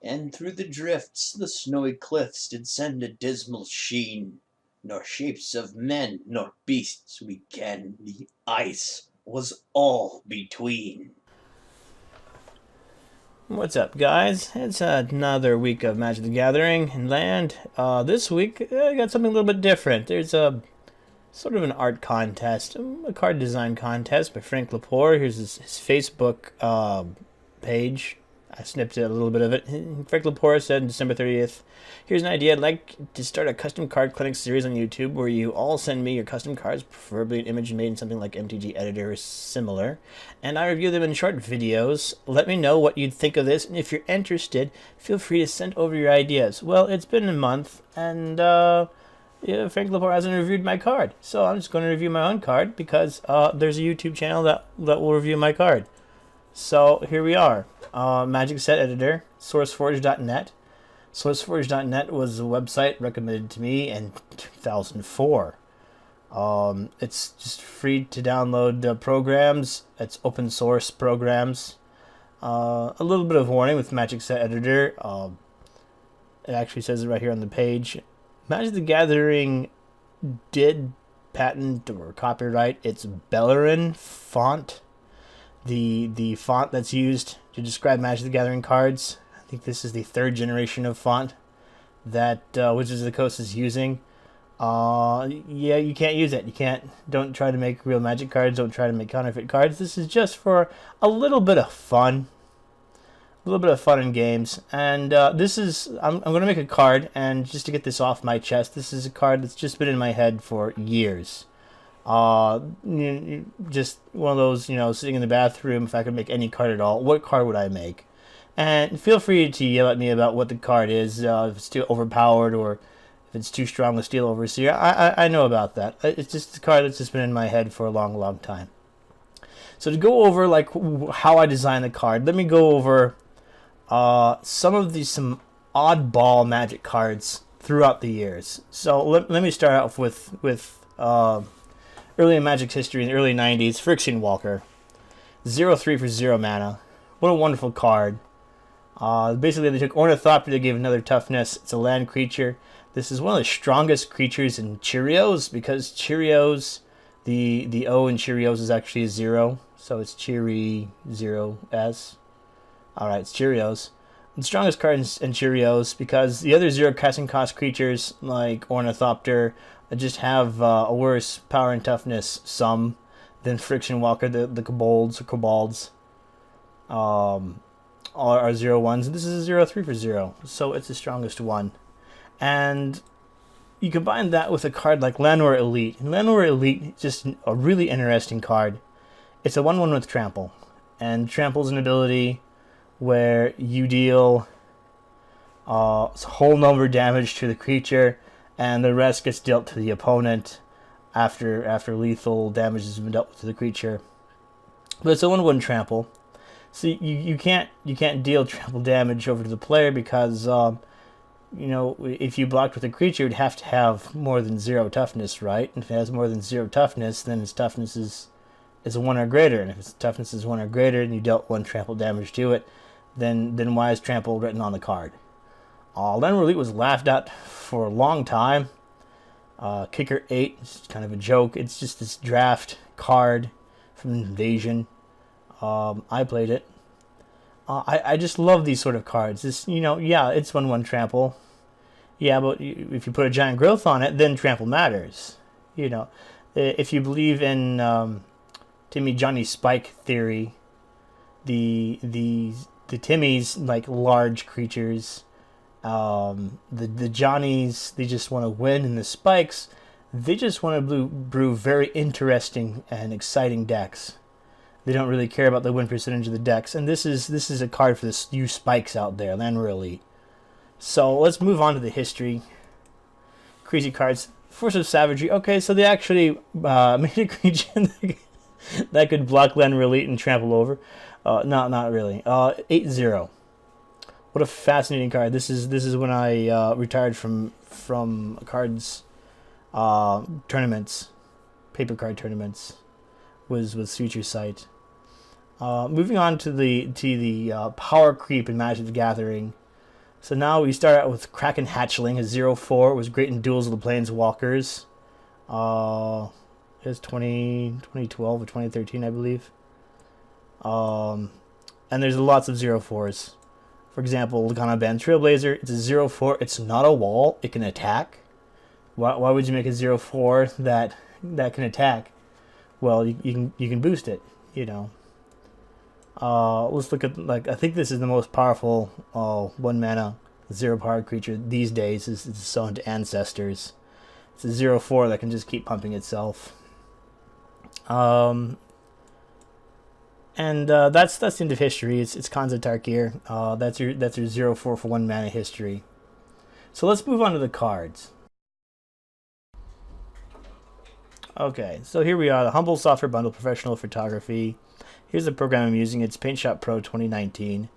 And through the drifts the snowy cliffs did send a dismal sheen, nor shapes of men nor beasts we ken, the ice was all between. What's up, guys? It's another week of Magic the Gathering and Land. This week, I got something a little bit different. There's a sort of an art contest, a card design contest by Frank Lepore. Here's his Facebook page. I snipped a little bit of it. Frank Lepore said on December 30th, here's an idea. I'd like to start a custom card clinic series on YouTube where you all send me your custom cards, preferably an image made in something like MTG Editor or similar, and I review them in short videos. Let me know what you'd think of this, and if you're interested, feel free to send over your ideas. Well, it's been a month, and yeah, Frank Lepore hasn't reviewed my card, so I'm just going to review my own card because there's a YouTube channel that will review my card. So here we are. Magic Set Editor, SourceForge.net. SourceForge.net was a website recommended to me in 2004. It's just free to download programs. It's open source programs. A little bit of warning with Magic Set Editor. It actually says it right here on the page. Magic the Gathering did patent or copyright its Bellerin font. The font that's used to describe Magic the Gathering cards. I think this is the third generation of font that Wizards of the Coast is using. Yeah, you can't use it. Don't try to make real Magic cards. Don't try to make counterfeit cards. This is just for a little bit of fun. A little bit of fun in games. And this is, I'm going to make a card, and just to get this off my chest, this is a card that's just been in my head for years. Just one of those, sitting in the bathroom, if I could make any card at all, what card would I make? And feel free to yell at me about what the card is, if it's too overpowered or if it's too strong with Steel Overseer. I know about that. It's just a card that's just been in my head for a long, long time. So to go over like how I design the card, let me go over some oddball Magic cards throughout the years. So let me start off with early in Magic's history in the early 90s, Phyrexian Walker. 0-3 for 0 mana. What a wonderful card. Basically, they took Ornithopter to give another toughness. It's a land creature. This is one of the strongest creatures in Cheerios, because Cheerios, the O in Cheerios is actually a 0. So it's Cheery 0S. Alright, it's Cheerios. The strongest card in Cheerios, because the other 0 casting cost creatures, like Ornithopter, just have a worse power and toughness sum than Phyrexian Walker. The kobolds or kobolds are 0-1s, and this is a 0-3 for 0, so it's the strongest one. And you combine that with a card like Llanowar Elite. And Llanowar Elite is just a really interesting card. It's a 1-1 with Trample, and Trample is an ability where you deal whole number damage to the creature, and the rest gets dealt to the opponent after lethal damage has been dealt to the creature. But it's a 1-1 trample, so you can't deal trample damage over to the player because if you blocked with a creature, it'd have to have more than 0 toughness, right? And if it has more than 0 toughness, then its toughness is a 1 or greater, and if its toughness is 1 or greater, and you dealt 1 trample damage to it, then why is trample written on the card? Llanowar Elite was laughed at for a long time. Kicker 8 is kind of a joke. It's just this draft card from Invasion. I played it. I just love these sort of cards. It's 1-1 trample. Yeah, but if you put a giant growth on it, then trample matters. If you believe in Timmy Johnny Spike theory, the Timmys like large creatures. The Johnnies, they just want to win, and the Spikes, they just want to brew very interesting and exciting decks. They don't really care about the win percentage of the decks, and this is a card for you Spikes out there, Llanowar Elite. So let's move on to the history. Crazy cards. Force of Savagery. Okay, so they actually made a creature that could block Llanowar Elite and trample over. Not really. 8-0. What a fascinating card. This is when I retired from cards tournaments, paper card tournaments, was Future Sight. Moving on to the power creep in Magic the Gathering. So now we start out with Kraken Hatchling, a 0/4. It was great in duels with the Planeswalkers. It was 2012 or 2013, I believe. And there's lots of 0/4s. For example, Lagana Band Trailblazer, it's a 0/4. It's not a wall. It can attack. Why would you make a 0/4 that can attack? Well, you can boost it, you know. Let's look at, like, I think this is the most powerful 1 mana 0-power creature these days. It's Sown to Ancestors. It's a 0/4 that can just keep pumping itself. And that's the end of history. It's Khanza Tarkir. That's your 0/4 for 1 mana history. So let's move on to the cards. Okay, so here we are, the Humble Software Bundle Professional Photography. Here's the program I'm using. It's PaintShop Pro 2019.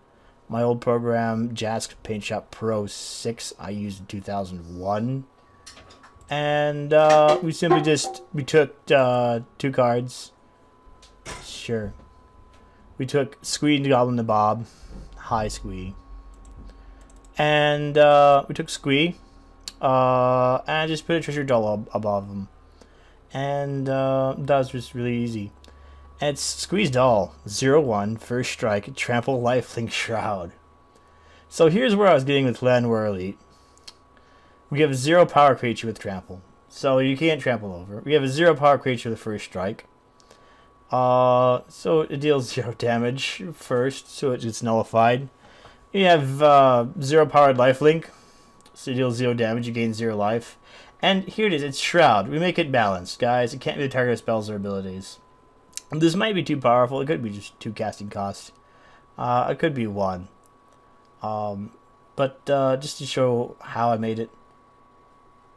My old program, Jask PaintShop Pro 6, I used in 2001. And we took 2 cards. Sure. We took Squee and Goblin the Bob. Hi, Squee. And we took Squee. And just put a treasure doll above them. And that was just really easy. And it's Squeeze Doll, 0/1, first strike, trample, lifelink, shroud. So here's where I was getting with Llanowar Elite. We have a 0-power creature with trample, so you can't trample over. We have a 0-power creature with first strike. So it deals 0 damage first, so it gets nullified. You have 0-powered lifelink, so it deals 0 damage, you gain 0 life. And here it is, it's Shroud. We make it balanced, guys. It can't be the target of spells or abilities. This might be too powerful. It could be just 2 casting cost. It could be 1. But just to show how I made it,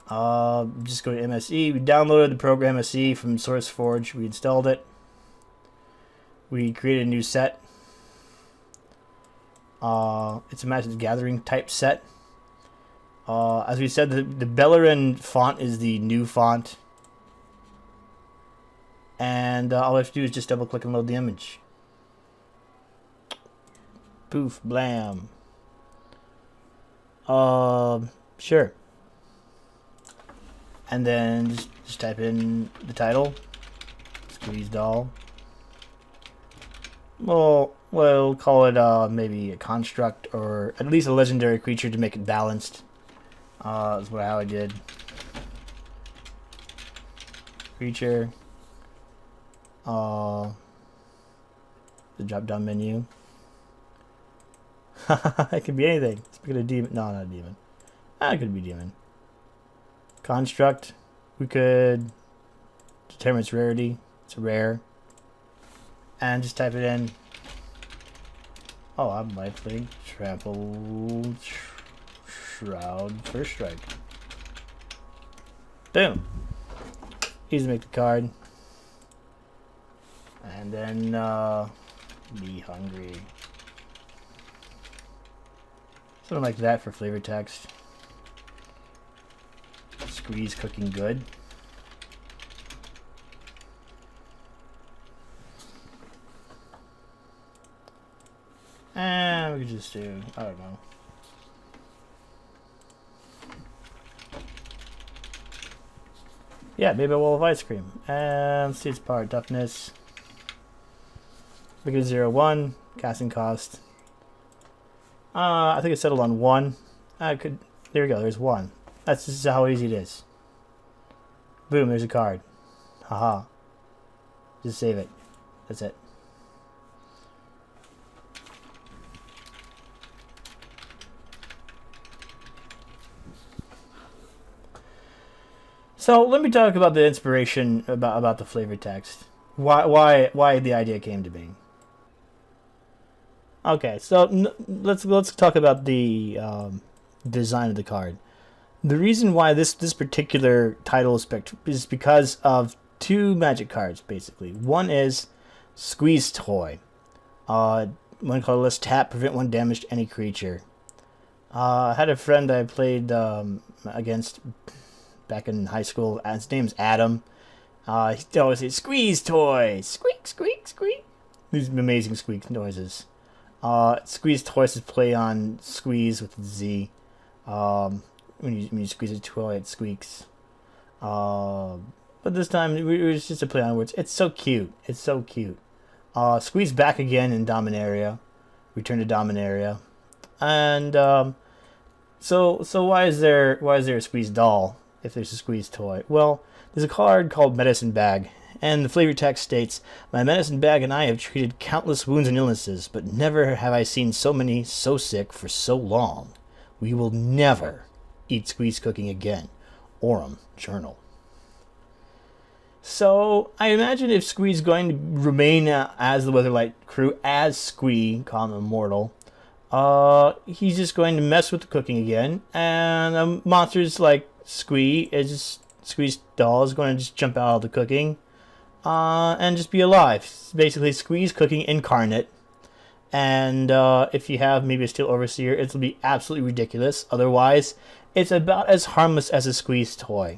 just go to MSE. We downloaded the program MSE from SourceForge. We installed it. We created a new set. It's a Magic the Gathering type set. As we said, the Bellerin font is the new font. And all we have to do is just double click and load the image. Poof, blam. Sure. And then just type in the title. Squeeze Doll. Well, we'll call it maybe a construct, or at least a legendary creature to make it balanced. That's how I did. Creature. The drop down menu. It could be anything. Speaking of demon, no, not a demon. It could be demon. Construct. We could determine its rarity. It's rare. And just type it in. Oh, I'm lifelink. Trample. Shroud. First strike. Boom. Easy to make the card. And then, be hungry. Something like that for flavor text. Squeeze cooking good. And we could just do, I don't know. Yeah, maybe a wall of ice cream. And let's see its power toughness. We get a 0/1, casting cost. I think it settled on 1. There we go, there's 1. That's just how easy it is. Boom, there's a card. Haha. Just save it. That's it. So let me talk about the inspiration about the flavor text. Why the idea came to me. Okay, so let's talk about the design of the card. The reason why this particular title is because of 2 magic cards, basically. One is Squeeze Toy. 1 colorless, tap, prevent 1 damage to any creature. I had a friend I played against back in high school. His name's Adam. He always say, "Squeeze Toy! Squeak, squeak, squeak." These amazing squeak noises. Squeeze twice is play on squeeze with Z. When you squeeze a toy, it squeaks. But this time it was just a play on words. It's so cute. It's so cute. Squeeze back again in Dominaria. Return to Dominaria. And so why is there a squeeze doll if there's a squeeze toy? Well, there's a card called Medicine Bag, and the flavor text states, "My medicine bag and I have treated countless wounds and illnesses, but never have I seen so many so sick for so long. We will never eat squeeze cooking again." Aurum Journal. So I imagine if Squee's going to remain as the Weatherlight crew, as Squee, call him Immortal, he's just going to mess with the cooking again, and monsters like Squee, Squee's doll is going to just jump out of the cooking, and just be alive. Basically, Squee's cooking incarnate, and if you have maybe a Steel Overseer, it'll be absolutely ridiculous. Otherwise, it's about as harmless as a Squeeze toy.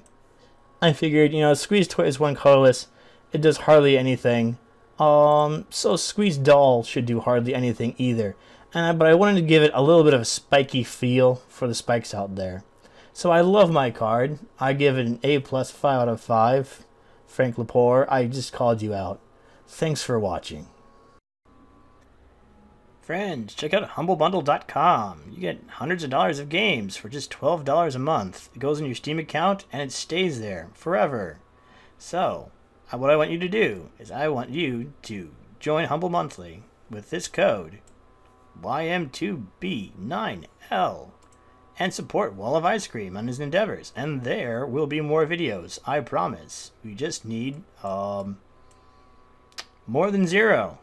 I figured, Squeeze toy is one colorless. It does hardly anything. So Squeeze doll should do hardly anything either. But I wanted to give it a little bit of a spiky feel for the spikes out there. So I love my card. I give it an A+, 5 out of 5. Frank Lepore, I just called you out. Thanks for watching. Friends, check out humblebundle.com. You get hundreds of dollars of games for just $12 a month. It goes in your Steam account and it stays there forever. So, what I want you to do is I want you to join Humble Monthly with this code YM2B9L and support Wall of Ice Cream on his endeavors. And there will be more videos, I promise. We just need more than 0.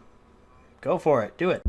Go for it. Do it.